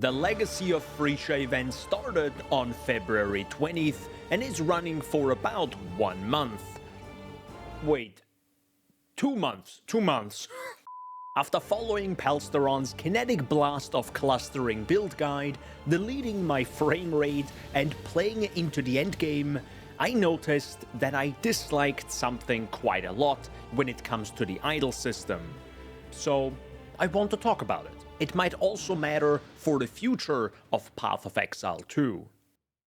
The Legacy of Phrecia event started on February 20th and is running for about 1 month. Wait, 2 months. 2 months. After following Palsteron's kinetic blast of clustering build guide, deleting my frame rate and playing into the endgame, I noticed that I disliked something quite a lot when it comes to the idle system. So I want to talk about it. It might also matter for the future of Path of Exile 2.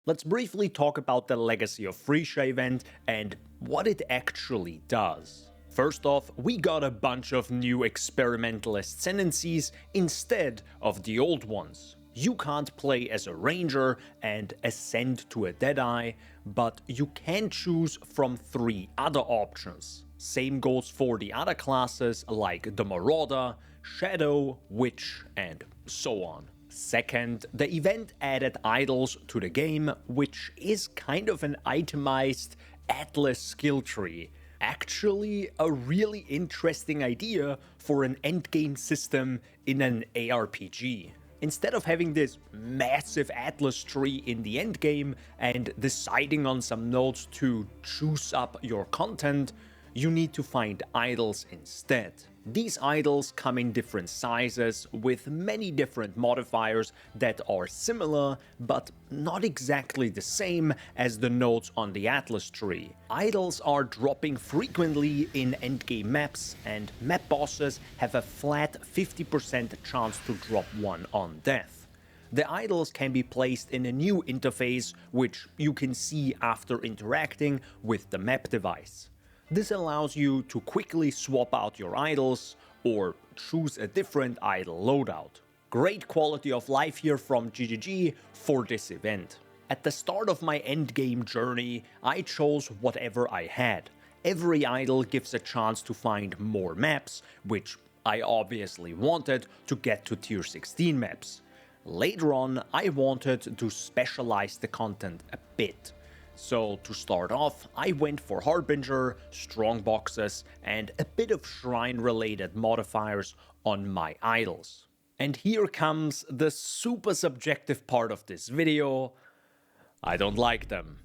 Let's briefly talk about the Legacy of Phrecia event and what it actually does. First off, we got a bunch of new experimental ascendancies instead of the old ones. You can't play as a ranger and ascend to a Deadeye, but you can choose from 3 other options. Same goes for the other classes like the Marauder, Shadow, Witch, and so on. Second, the event added idols to the game, which is kind of an itemized Atlas skill tree. Actually, a really interesting idea for an endgame system in an ARPG. Instead of having this massive Atlas tree in the endgame and deciding on some nodes to juice up your content, you need to find idols instead. These idols come in different sizes with many different modifiers that are similar but not exactly the same as the nodes on the Atlas tree. Idols are dropping frequently in endgame maps, and map bosses have a flat 50% chance to drop one on death. The idols can be placed in a new interface, which you can see after interacting with the map device. This allows you to quickly swap out your idols or choose a different idol loadout. Great quality of life here from GGG for this event. At the start of my endgame journey, I chose whatever I had. Every idol gives a chance to find more maps, which I obviously wanted to get to tier 16 maps. Later on, I wanted to specialize the content a bit. So to start off, I went for Harbinger, strong boxes, and a bit of shrine related modifiers on my idols. And here comes the super subjective part of this video. I don't like them.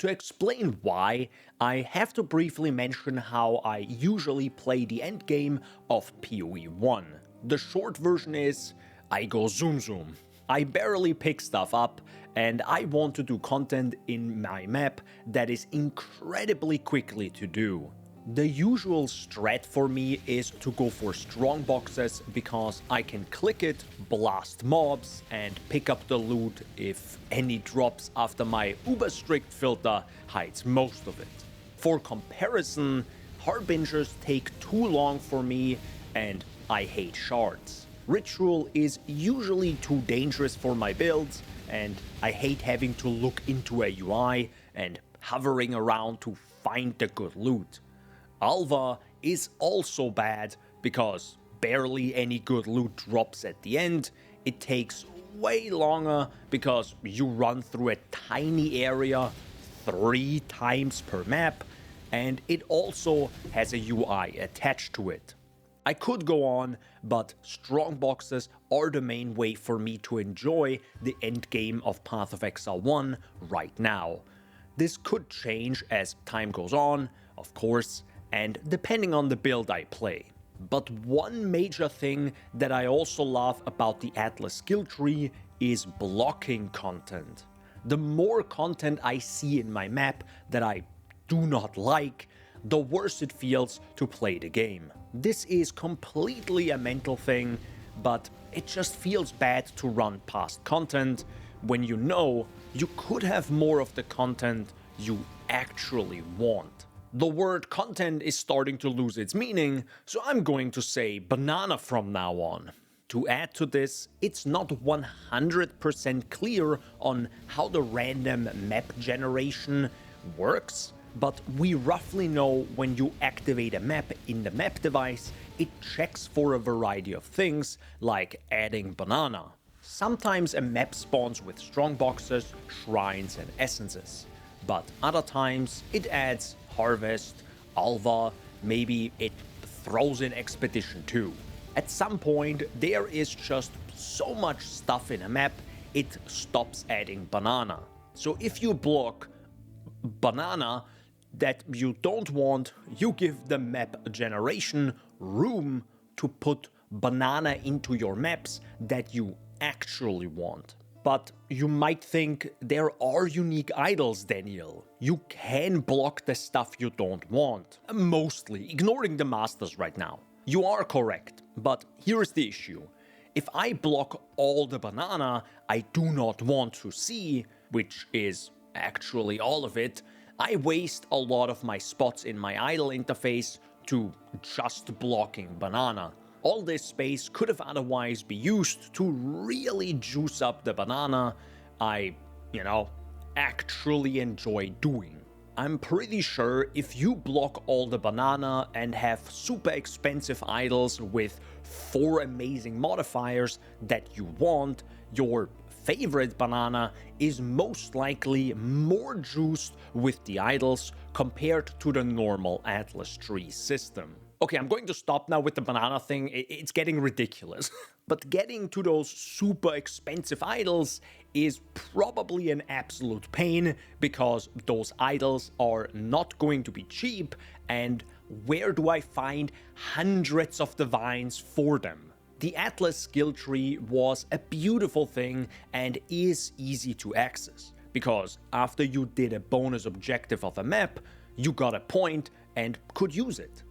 To explain why, I have to briefly mention how I usually play the endgame of PoE 1. The short version is, I go zoom zoom. I barely pick stuff up, and I want to do content in my map that is incredibly quickly to do. The usual strat for me is to go for strong boxes because I can click it, blast mobs, and pick up the loot if any drops after my uber strict filter hides most of it. For comparison, Harbingers take too long for me, and I hate shards. Ritual is usually too dangerous for my builds, and I hate having to look into a UI and hovering around to find the good loot. Alva is also bad because barely any good loot drops at the end. It takes way longer because you run through a tiny area 3 times per map, and it also has a UI attached to it. I could go on, but strong boxes are the main way for me to enjoy the endgame of Path of Exile 1 right now. This could change as time goes on, of course, and depending on the build I play. But one major thing that I also love about the Atlas skill tree is blocking content. The more content I see in my map that I do not like, the worse it feels to play the game. This is completely a mental thing, but it just feels bad to run past content when you know you could have more of the content you actually want. The word content is starting to lose its meaning, so I'm going to say banana from now on. To add to this, it's not 100% clear on how the random map generation works, but we roughly know when you activate a map in the map device, it checks for a variety of things, like adding banana. Sometimes a map spawns with strong boxes, shrines, and essences, but other times it adds harvest, alva, maybe it throws in expedition too. At some point, there is just so much stuff in a map, it stops adding banana. So if you block banana that you don't want, you give the map generation room to put banana into your maps that you actually want. But you might think there are unique idols, Daniel. You can block the stuff you don't want. Mostly, ignoring the masters right now. You are correct, but here's the issue. If I block all the banana I do not want to see, which is actually all of it, I waste a lot of my spots in my idle interface to just blocking banana. All this space could have otherwise be used to really juice up the banana I, actually enjoy doing. I'm pretty sure if you block all the banana and have super expensive idols with 4 amazing modifiers that you want, your favorite banana is most likely more juiced with the idols compared to the normal Atlas tree system. Okay, I'm going to stop now with the banana thing, it's getting ridiculous. But getting to those super expensive idols is probably an absolute pain, because those idols are not going to be cheap, and where do I find hundreds of divines for them? The Atlas skill tree was a beautiful thing and is easy to access, because after you did a bonus objective of a map, you got a point and could use it.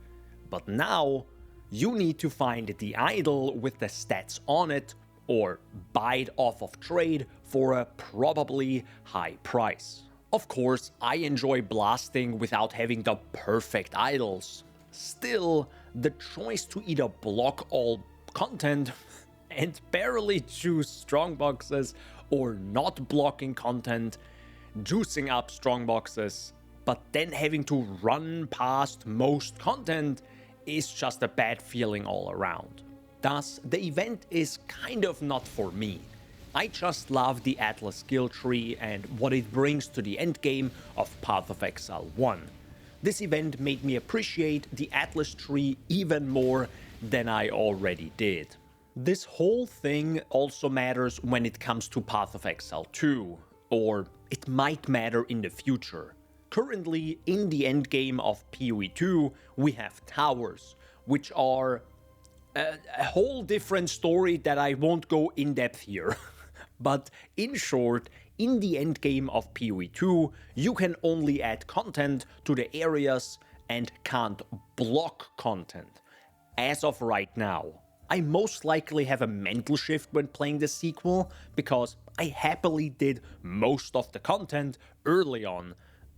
But now, you need to find the idol with the stats on it, or buy it off of trade for a probably high price. Of course, I enjoy blasting without having the perfect idols. Still, the choice to either block all content and barely choose strong boxes, or not blocking content, juicing up strong boxes, but then having to run past most content is just a bad feeling all around. Thus, the event is kind of not for me. I just love the Atlas skill tree and what it brings to the endgame of Path of Exile 1. This event made me appreciate the Atlas tree even more than I already did. This whole thing also matters when it comes to Path of Exile 2, or it might matter in the future. Currently, in the endgame of PoE 2, we have towers, which are a whole different story that I won't go in depth here. But in short, in the endgame of PoE 2, you can only add content to the areas and can't block content. As of right now, I most likely have a mental shift when playing the sequel, because I happily did most of the content early on,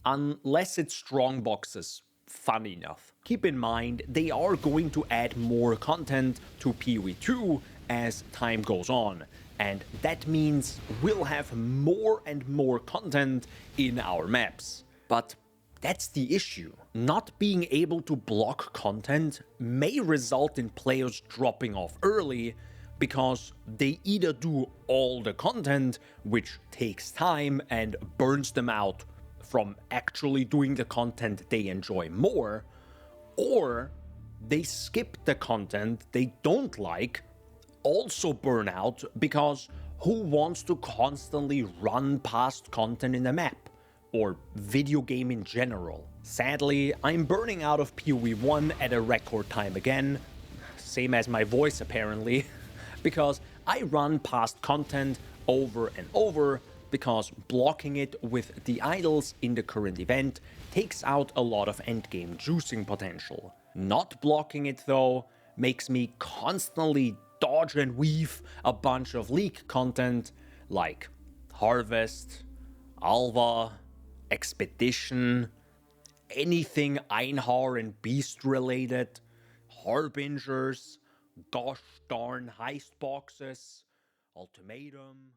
unless it's strong boxes, fun enough. Keep in mind, they are going to add more content to PoE 2 as time goes on, and that means we'll have more and more content in our maps. But that's the issue. Not being able to block content may result in players dropping off early, because they either do all the content, which takes time and burns them out from actually doing the content they enjoy more, or they skip the content they don't like, also burn out, because who wants to constantly run past content in the map, or video game in general? Sadly, I'm burning out of PoE 1 at a record time again, same as my voice apparently, because I run past content over and over, because blocking it with the idols in the current event takes out a lot of endgame juicing potential. Not blocking it though makes me constantly dodge and weave a bunch of leak content like Harvest, Alva, Expedition, anything Einhar and Beast related, Harbingers, gosh darn heist boxes, Ultimatum.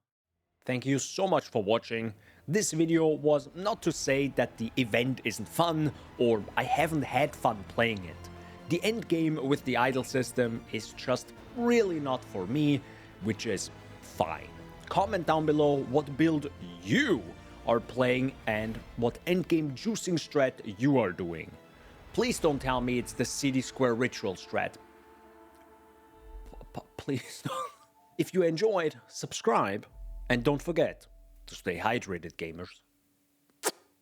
Thank you so much for watching. This video was not to say that the event isn't fun, or I haven't had fun playing it. The endgame with the idol system is just really not for me, which is fine. Comment down below what build you are playing and what endgame juicing strat you are doing. Please don't tell me it's the city square ritual strat. Please don't. If you enjoyed, subscribe, and don't forget to stay hydrated, gamers.